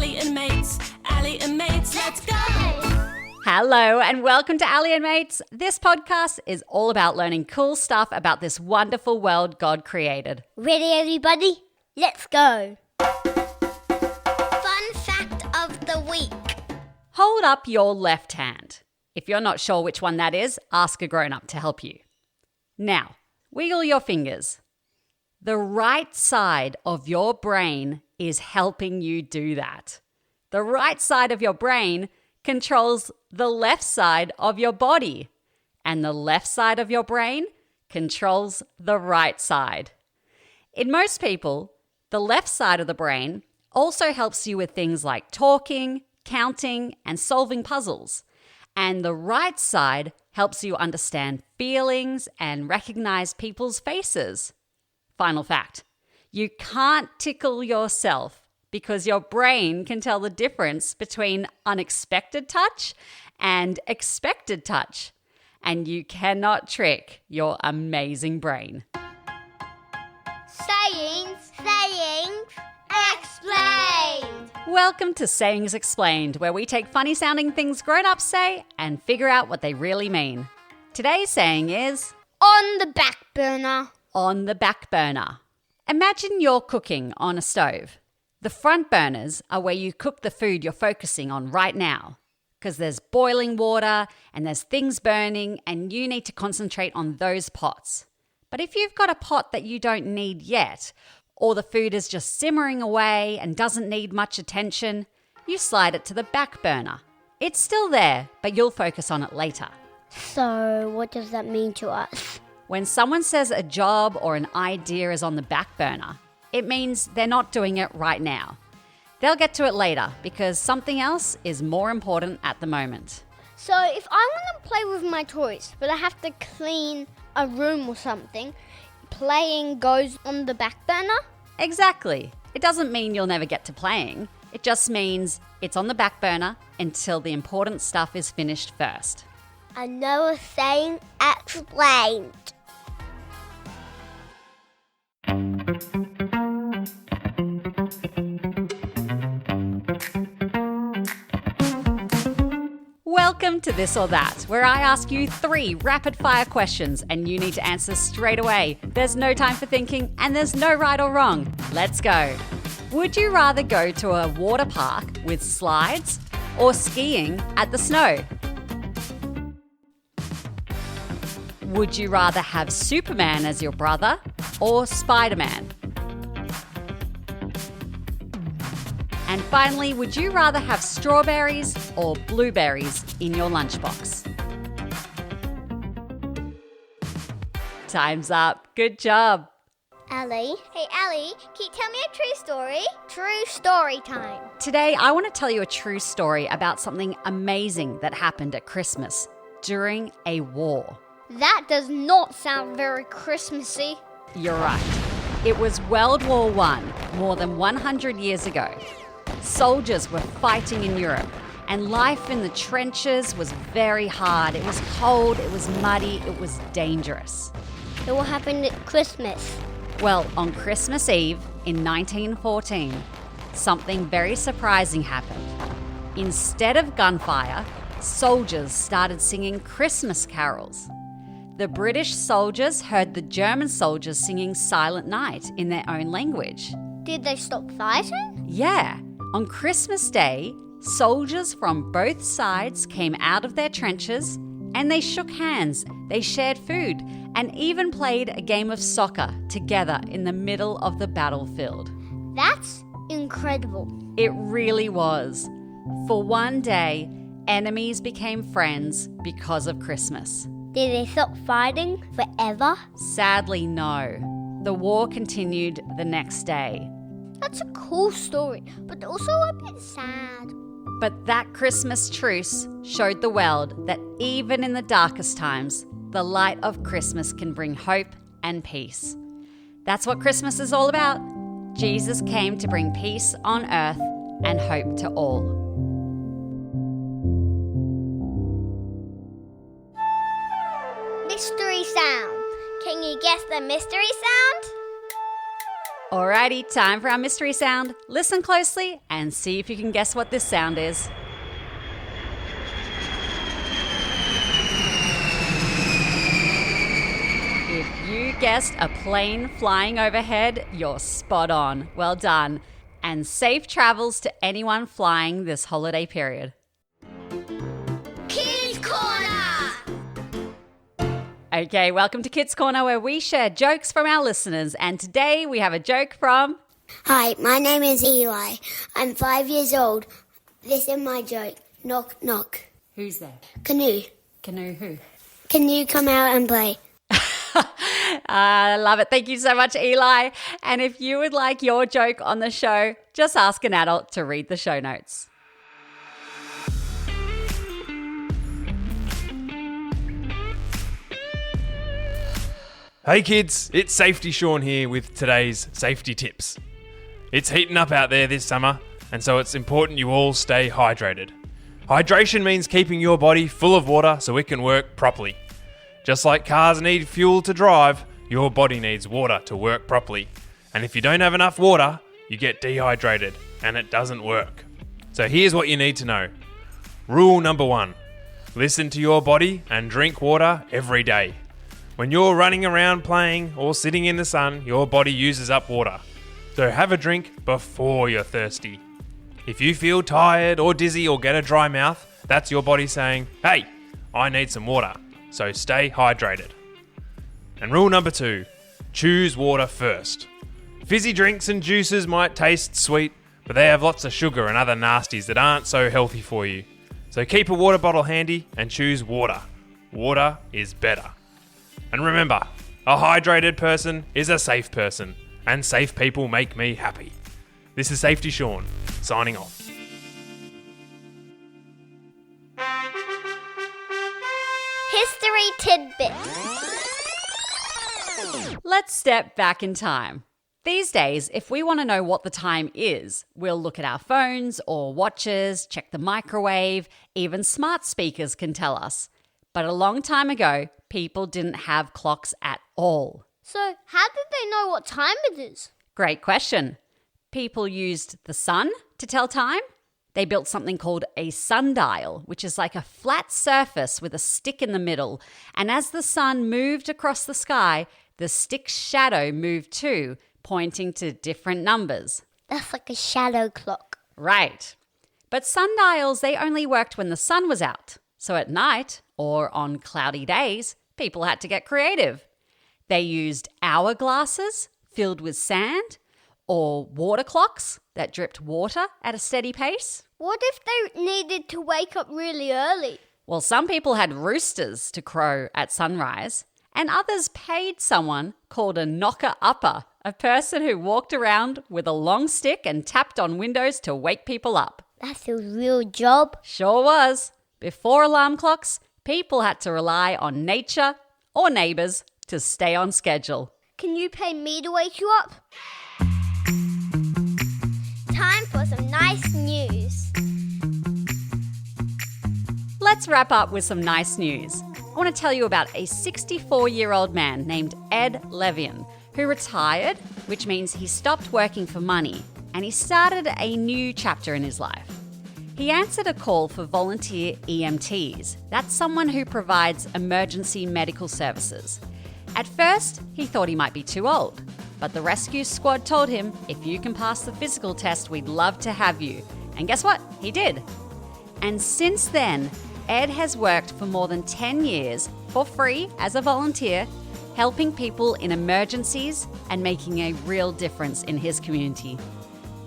Ali and Mates. Ali and Mates, let's go! Hello and welcome to Ali and Mates. This podcast is all about learning cool stuff about this wonderful world God created. Ready, everybody? Let's go! Fun fact of the week. Hold up your left hand. If you're not sure which one that is, ask a grown-up to help you. Now, wiggle your fingers. The right side of your brain is helping you do that. The right side of your brain controls the left side of your body, and the left side of your brain controls the right side. In most people, the left side of the brain also helps you with things like talking, counting, and solving puzzles. And the right side helps you understand feelings and recognize people's faces. Final fact, you can't tickle yourself because your brain can tell the difference between unexpected touch and expected touch. And you cannot trick your amazing brain. Sayings explained. Welcome to Sayings Explained, where we take funny sounding things grown-ups say and figure out what they really mean. Today's saying is, On the back burner. on the back burner. Imagine you're cooking on a stove. The front burners are where you cook the food you're focusing on right now, because there's boiling water and there's things burning and you need to concentrate on those pots. But if you've got a pot that you don't need yet, or the food is just simmering away and doesn't need much attention, you slide it to the back burner. It's still there, but you'll focus on it later. So, what does that mean to us? When someone says a job or an idea is on the back burner, it means they're not doing it right now. They'll get to it later because something else is more important at the moment. So, if I want to play with my toys, but I have to clean a room or something, playing goes on the back burner? Exactly. It doesn't mean you'll never get to playing. It just means it's on the back burner until the important stuff is finished first. Another saying explained. Welcome to This or That, where I ask you 3 rapid-fire questions and you need to answer straight away. There's no time for thinking and there's no right or wrong. Let's go. Would you rather go to a water park with slides or skiing at the snow? Would you rather have Superman as your brother or Spider-Man? And finally, would you rather have strawberries or blueberries in your lunchbox? Time's up. Good job. Ali? Hey, Ali, can you tell me a true story? True story time. Today, I want to tell you a true story about something amazing that happened at Christmas during a war. That does not sound very Christmassy. You're right. It was World War I, more than 100 years ago. Soldiers were fighting in Europe, and life in the trenches was very hard. It was cold, it was muddy, it was dangerous. So what happened at Christmas? Well, on Christmas Eve in 1914, something very surprising happened. Instead of gunfire, soldiers started singing Christmas carols. The British soldiers heard the German soldiers singing Silent Night in their own language. Did they stop fighting? Yeah. On Christmas Day, soldiers from both sides came out of their trenches and they shook hands, they shared food, and even played a game of soccer together in the middle of the battlefield. That's incredible. It really was. For one day, enemies became friends because of Christmas. Did they stop fighting forever? Sadly, no. The war continued the next day. That's a cool story, but also a bit sad. But that Christmas truce showed the world that even in the darkest times, the light of Christmas can bring hope and peace. That's what Christmas is all about. Jesus came to bring peace on earth and hope to all. Mystery sound. Can you guess the mystery sound? Alrighty, time for our mystery sound. Listen closely and see if you can guess what this sound is. If you guessed a plane flying overhead, you're spot on. Well done. And safe travels to anyone flying this holiday period. Kids Corner! Okay, welcome to Kids Corner, where we share jokes from our listeners. And today we have a joke from... Hi, my name is Eli. I'm 5 years old. This is my joke. Knock, knock. Who's there? Canoe. Canoe who? Can you come out and play? I love it. Thank you so much, Eli. And if you would like your joke on the show, just ask an adult to read the show notes. Hey kids, it's Safety Sean here with today's safety tips. It's heating up out there this summer, and so it's important you all stay hydrated. Hydration means keeping your body full of water so it can work properly. Just like cars need fuel to drive, your body needs water to work properly. And if you don't have enough water, you get dehydrated and it doesn't work. So here's what you need to know. Rule number 1. Listen to your body and drink water every day. When you're running around playing or sitting in the sun, your body uses up water. So have a drink before you're thirsty. If you feel tired or dizzy or get a dry mouth, that's your body saying, hey, I need some water. So stay hydrated. And rule number 2, choose water first. Fizzy drinks and juices might taste sweet, but they have lots of sugar and other nasties that aren't so healthy for you. So keep a water bottle handy and choose water. Water is better. And remember, a hydrated person is a safe person, and safe people make me happy. This is Safety Sean, signing off. History tidbit. Let's step back in time. These days, if we want to know what the time is, we'll look at our phones or watches, check the microwave, even smart speakers can tell us. But a long time ago, people didn't have clocks at all. So, how did they know what time it is? Great question. People used the sun to tell time. They built something called a sundial, which is like a flat surface with a stick in the middle. And as the sun moved across the sky, the stick's shadow moved too, pointing to different numbers. That's like a shadow clock. Right. But sundials, they only worked when the sun was out. So at night, or on cloudy days, people had to get creative. They used hourglasses filled with sand, or water clocks that dripped water at a steady pace. What if they needed to wake up really early? Well, some people had roosters to crow at sunrise, and others paid someone called a knocker-upper, a person who walked around with a long stick and tapped on windows to wake people up. That's a real job. Sure was. Before alarm clocks, people had to rely on nature or neighbours to stay on schedule. Can you pay me to wake you up? Time for some nice news. Let's wrap up with some nice news. I want to tell you about a 64-year-old man named Ed Levian, who retired, which means he stopped working for money, and he started a new chapter in his life. He answered a call for volunteer EMTs. That's someone who provides emergency medical services. At first, he thought he might be too old, but the rescue squad told him, if you can pass the physical test, we'd love to have you. And guess what? He did. And since then, Ed has worked for more than 10 years for free as a volunteer, helping people in emergencies and making a real difference in his community.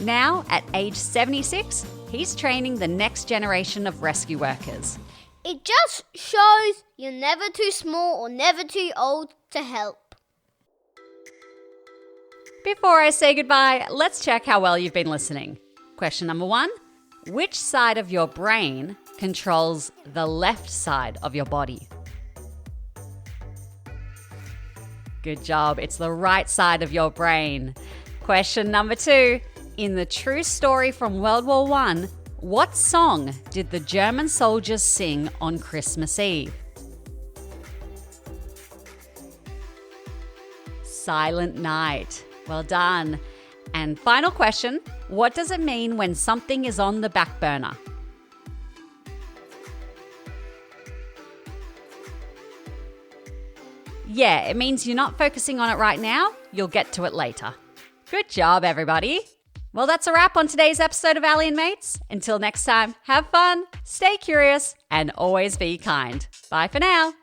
Now, at age 76, he's training the next generation of rescue workers. It just shows you're never too small or never too old to help. Before I say goodbye, let's check how well you've been listening. Question number 1. Which side of your brain controls the left side of your body? Good job. It's the right side of your brain. Question number 2. In the true story from World War I, what song did the German soldiers sing on Christmas Eve? Silent Night. Well done. And final question, what does it mean when something is on the back burner? Yeah, it means you're not focusing on it right now. You'll get to it later. Good job, everybody. Well, that's a wrap on today's episode of Allie and Mates. Until next time, have fun, stay curious, and always be kind. Bye for now.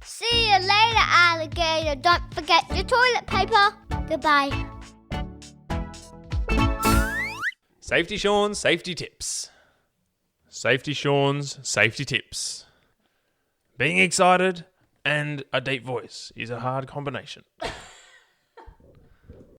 See you later, alligator. Don't forget your toilet paper. Goodbye. Safety Sean's safety tips. Safety Sean's safety tips. Being excited and a deep voice is a hard combination.